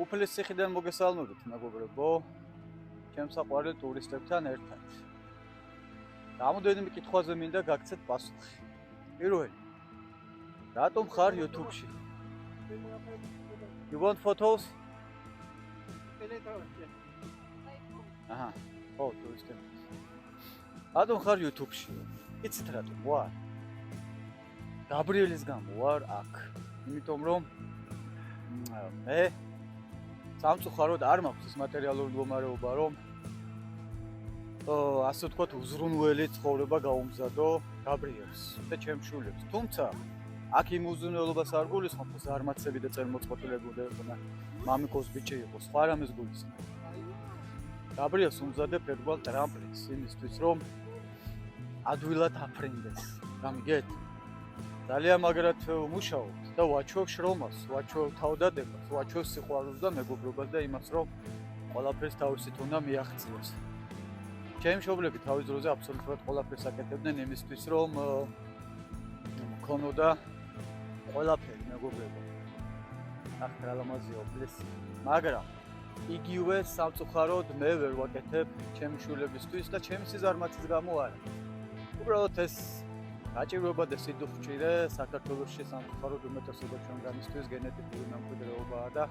უფლის ციხიდან მოგესალმებით, მეგობრებო. ჩემს საყვარელ ტურისტებთან ერთად. Რამდენიმე კითხვაზე მინდა გაგცეთ პასუხი. პირველი. რატომ ხარ YouTube-ში? You want photos? აჰა, ხო, ტურისტები. რატომ ხარ YouTube-ში? იცით რატომ ვარ? გაბრიელის გამო ვარ აქ. იმიტომ რომ მე სამწუხაროდ არ მაქვს ის მატერიალური მდგომარეობა, რომ ასე ვთქვათ, უზრუნველი ცხოვრება გაუმზადო გაბრიელს და ჩემს შვილებს. თუმცა აქ იმ უზრუნველობას არ გულისხმობ, რომ ზარმაცები და წერმოწყვეტილები უნდა იყვნენ, მამიკოს ბიჭი იყოს, სხვა რამეს გულისხმობ. გაბრიელს უმზადებ ერთგვარ ტრამპლინს იმისთვის, რომ ადვილად აფრინდეს. გამიგეთ? ძალიან მაგრად ვმუშაობთ და ვაჩვევ შრომას, ვაჩვევ თავდადებას, ვაჩვევ სიყვარულს და მეგობრობას და იმას, რომ ყველაფერს თავისით უნდა მიაღწიოს. ჩემი მშობლები თავის დროზე აბსოლუტურად ყველაფერს აკეთებდნენ იმისთვის, რომ მქონოდა ყველაფერი მეგობრებო. ახ რა ლამაზია უფლის. მაგრამ იგივე სამწუხაროდ მე ვერ ვაკეთებ ჩემი შვილებისთვის და ჩემი სიზარმაცის გამო არა. უბრალოდ ეს გაჭირვება და სიდუხჭირე საქართველოში სამწუხაროდ უმეტესობა ჩვენგანისთვის გენეტიკური მემკვიდრეობაა და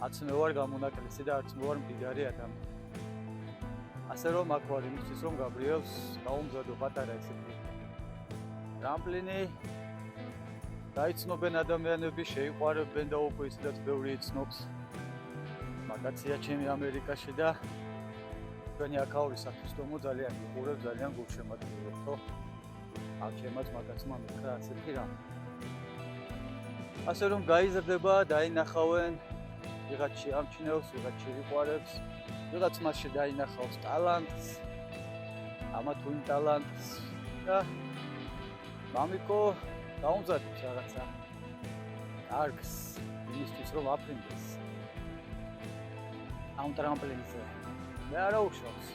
არც მე ვარ გამონაკლისი და არც მე ვარ მდიდარი ადამიანი. ასე რომ აქ ვარ იმისთვის, რომ გაბრიელს გაუმზადო პატარა ესეთი ტრამპლინი, დაიცნობენ ადამიანები, შეიყვარებენ და უკვე ისედაც ბევრი იცნობს. მაგაცია ჩემი ამერიკაში და ჩვენი აქაური საფისტომო ძალიან მიყურებს, ძალიან გულშემატკივრებს, ხო? აქ ჩემაც მაგაცმა მითხრა ასეთი რამ. ასე რომ გაიზრდება, დაინახავენ, ვიღაც შეამჩნევს, ვიღაც შეიყვარებს, ვიღაც მასში დაინახავს ტალანტს, ამა თუ იმ ტალანტს და მამიკო გაუმზადებს რაღაცა კარგს იმისთვის, რომ აფრინდეს. ამ ტრამპლინზე მე არა უშავს.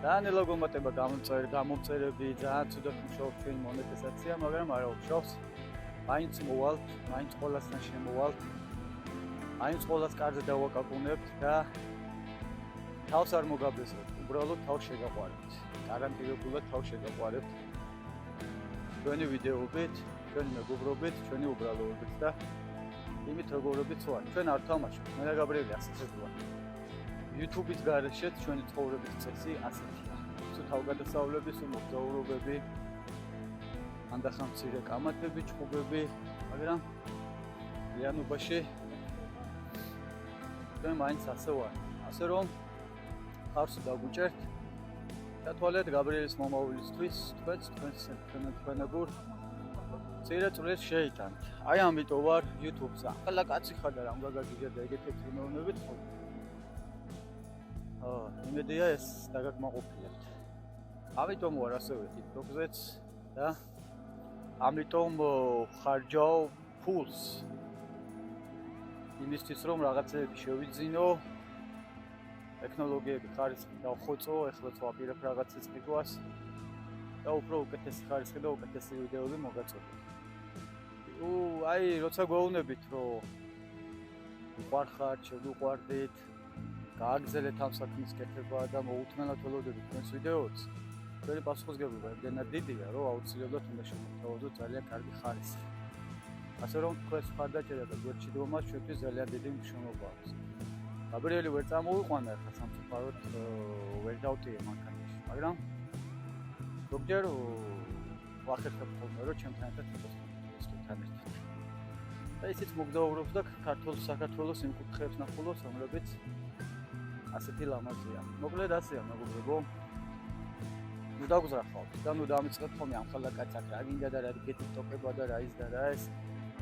ძალიან ნელა გომატება გამომწერები, ძალიან ცუდად მუშაობ ჩვენი მონეტიზაცია, მაგრამ არა უშავს. მაინც მოვალთ, მაინც ყველასთან შემოვალთ. მაინც ყველას კარზე დავაკაკუნებთ და თავს არ მოგაბეზრებთ, უბრალოდ თავს შეგაყვარებთ. გარანტირებულად თავს შეგაყვარებთ. ჩვენი ვიდეოებით, ჩვენი მეგობრობით, ჩვენი უბრალოებით და იმით როგორებით ვარ. ჩვენ არ თამაშობთ. მე და გაბრიელი ასეც ვარ. YouTube-ის გარეშეც ჩვენი ცხოვრების წესი ასეთია. თუ თავგადასავლები, თუ მოგზაურობები, ანდახან მცირე კამათები, ჭუბები, მაგრამ ლიანობაში ჩვენ მაინც ასე ვარ. ასე რომ ხარს დაგუჭერთ და თვალეთ გაბრიელის მომავლისთვის, თქვენებურ წირე წვლილს შეიტანთ. აი ამიტომ ვარ YouTube-ზე. ახლა კაცი ხარ და რამ გაგაგიგე და ეგეთეთ მეუბნებით ხო? იმედია ეს დაგაკმაყოფილებთ. ამიტომ ვარ ასევე TikTok-ზეც და ამიტომ ხარჯავ ფულს იმისთვის, რომ რაღაცები შევიძინო, ტექნოლოგიები ხარისხი დავხოწო, ეხლაც ვაპირებ რაღაცის ყიდვას და უფრო უკეთესი ხარისხი და უკეთესი ვიდეოები მოგაწოდოთ. აი, როცა გვეუბნებით, რომ უყვარხართ, შევუყვარდით, გააგრძელეთ ამ საქმის კეთება და მოუთმენად ველოდებით თქვენს ვიდეოებს, თქვენი პასუხისმგებლობა იმდენად დიდია, რომ აუცილებლად უნდა შემოგთავაზოთ ძალიან კარგი ხარისხი. ასე რომ თქვენს მხარდაჭერა და გვერდჩიდობა ჩვენთვის ძალიან დიდი მნიშვნელობა აქვს. გაბრიელი ვერ წამოვიყვანა ახლა სამწუხაროდ ვერ დავტიე მანქანაში, მაგრამ ზოგჯერ ვახერხებ ხოლმე, რომ ჩემთან ერთად იყოსთან ერთად. და ისიც მოგზაურობს და საქართველოს იმ კუთხეებს ნახულობს, რომლებიც ასეთი ლამაზია. მოკლედ ასეა, მეგობრებო. ნუ დაგუზრახავთ და ნუ დამიწყებთ ხოლმე ამ ხალაკაცაკ რა გინდა და რა TikTok-ება და რა ის და რა ეს.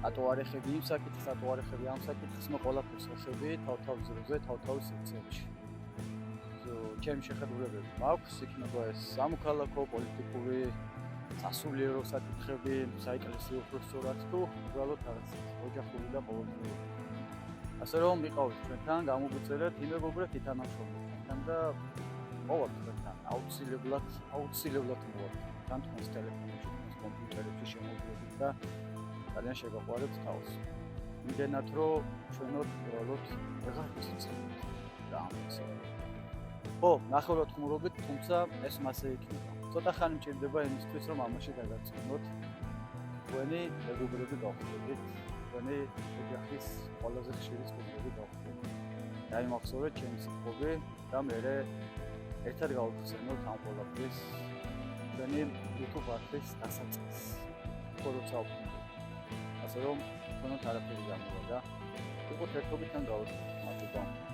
ატო არ ეხები იმ საკითხს, ატო არ ეხები ამ საკითხს, მე ყველაფერს ეხები თავ-თავის დროზე, თავ-თავის სივრცეებში. ჩემი შეხედულებები მაქვს, იქნება ეს სამოქალაქო, პოლიტიკური, სასულიერო საკითხები, საეკლესიო უპროსწორად თუ უბრალოდ რაღაცა ოჯახური და ყოველდღიური. ასე რომ მიყავით ჩვენთან, გამოგწერეთ იმ მეგობრებს ითანამშრომლობთ ჩვენთან და მოვალთ ჩვენთან, აუცილებლად მოვალთ თან თქვენს ტელეფონებში, თქვენს კომპიუტერებში შემოგვიდეთ და ძალიან შეგაყვარებთ თავს. იმდენად რომ ჩვენოთ უბრალოდ ვთქვათ, ვეღარ ვიცით რა ამბობს. ხო, ნახევრად ხმურობით, თუმცა ეს მასე იქნება. ცოტა ხანი მჭირდება იმისთვის, რომ ამაში დაგაწუნოთ. თქვენი მეგობრები გავხდებით, თქვენი ოჯახის ყველაზე ხშირი მეგობრები გავხდებით. დაიმახსოვრეთ ჩემი სიტყვები და მე ერთად გავხსენოთ ამ ყველაფრის თქვენი YouTube არხის დასაწყისს. როცა ვფიქრობ, ასე რომ თქვენოთ არაფერი გამოვა და უყურეთ ერთობიდან გავხდეთ. მადლობა.